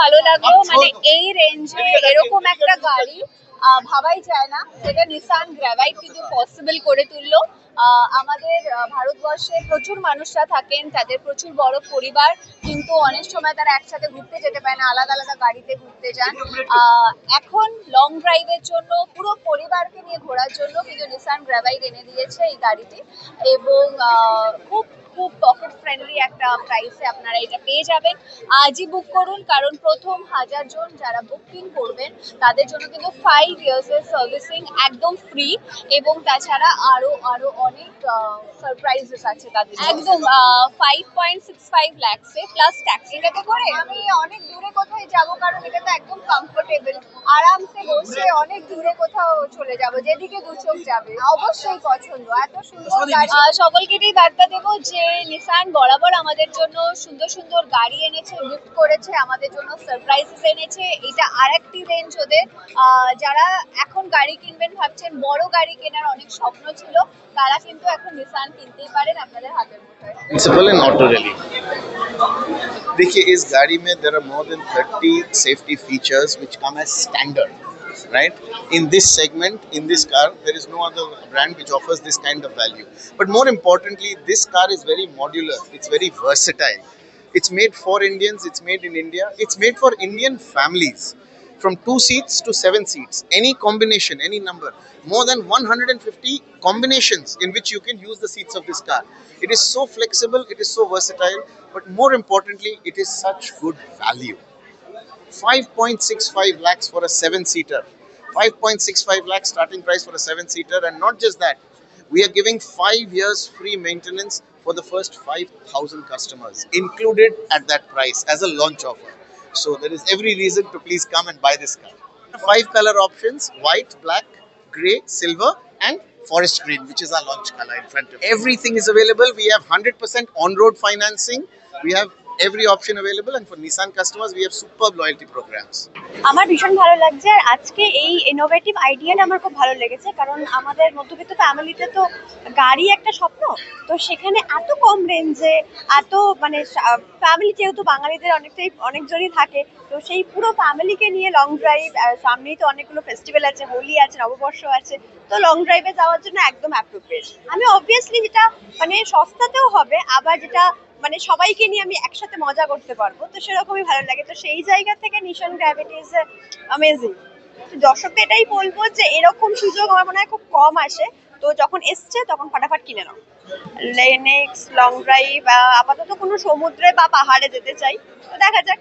ভালো লাগলো, মানে এই রেঞ্জে এরকম একটা গাড়ি ভাবাই যায় না, যেটা নিসান গ্র্যাভাইট কিন্তু পসিবল করে তুললো। আমাদের ভারতবর্ষে প্রচুর মানুষরা থাকেন, তাদের প্রচুর বড় পরিবার, কিন্তু অনেক সময় তারা একসাথে ঘুরতে যেতে পারে না, আলাদা আলাদা গাড়িতে ঘুরতে যান। এখন লং ড্রাইভের জন্য পুরো পরিবারকে নিয়ে ঘোরার জন্য কিন্তু নিসান গ্র্যাভাইট এনে দিয়েছে এই গাড়িটি, এবং খুব খুব পকেট ফ্রেন্ডলি একটা প্রাইসে আপনারা এটা পেয়ে যাবেন। আজই বুক করুন, কারণ প্রথম 1000 জন যারা বুকিং করবেন তাদের জন্য কিন্তু 5 ইয়ার্সের সার্ভিসিং একদম ফ্রি, এবং তাছাড়া আরো আরো অনেক সারপ্রাইজেস আছে তাদের। একদম 5.65 লাখসে প্লাস ট্যাক্স। এটাতে করে আমি অনেক দূরে কোথায় যাব, কারণ এটা তো একদম কমফোর্টেবল, আরামসে বসে অনেক দূরে কোথাও চলে যাব, যেদিকে দু চোখ যাবে। অবশ্যই পছন্দ, এত সুন্দর গাড়ি। সকলকে এটাই বার্তা দেবো যে নিসান বরাবর আমাদের জন্য সুন্দর সুন্দর গাড়ি এনেছে, গিফট করেছে, আমাদের জন্য সারপ্রাইজেস এনেছে। এটা আরেকটি রেঞ্জ ওদের। যারা এখন গাড়ি কিনবেন ভাবছেন, বড় গাড়ি কেনার অনেক স্বপ্ন ছিল, তারা কিন্তু এখন নিসান কিনতেই পারেন আপনাদের হাতের মুঠোয়। Principal in auto rally. देखिए इस गाड़ी में there are more than 30 safety features which come as standard, right? In this segment, in this car, there is no other brand which offers this kind of value. But more importantly, this car is very modular, it's very versatile. It's made for Indians, it's made in India, it's made for Indian families. From 2 seats to 7 seats, any combination, any number, more than 150 combinations in which you can use the seats of this car. It is so flexible, it is so versatile, but more importantly, it is such good value. 5.65 lakhs for a 7-seater. 5.65 lakhs starting price for a 7-seater, and not just that, we are giving 5 years free maintenance for the first 5,000 customers, included at that price as a launch offer. So there is every reason to please come and buy this car. 5 color options: white, black, grey, silver and forest green, which is our launch color in front of you. Everything is available. We have 100% on-road financing. We have every option available, and for Nissan customers we have superb loyalty programs. আমার ভীষণ ভালো লাগছে, আর আজকে এই innovative আইডিয়াটা আমার খুব ভালো লেগেছে, কারণ আমাদের মধ্যবিত্ত ফ্যামিলিতে তো গাড়ি একটা স্বপ্ন, তো সেখানে এত কম রেঞ্জে, এত মানে ফ্যামিলি যেহেতু বাঙালিদের অনেকজনই থাকে, তো সেই পুরো ফ্যামিলিকে নিয়ে লং ড্রাইভ, সামনেই তো অনেকগুলো ফেস্টিভ্যাল আছে, হোলি আছে, নববর্ষ আছে, তো লং ড্রাইভে যাওয়ার জন্য একদম অ্যাপ্রোপ্রিয়েট। আমি অবভিয়াসলি যেটা মানে সস্তাতেও হবে, আবার যেটা মানে সবাইকে নিয়ে আমি একসাথে মজা করতে পারবো, তো সেরকমই ভালো লাগে। তো সেই জায়গা থেকে নিসান গ্র্যাভিটি ইজ অ্যামেজিং। তো দর্শককে এটাই বলবো যে এরকম সুযোগ আমার মনে হয় খুব কম আসে, তো যখন এসছে তখন ফাটাফাট কিনে নাও। নেক্সট লং ড্রাইভ আপাতত কোনো সমুদ্রে বা পাহাড়ে যেতে চাই, তো দেখা যাক।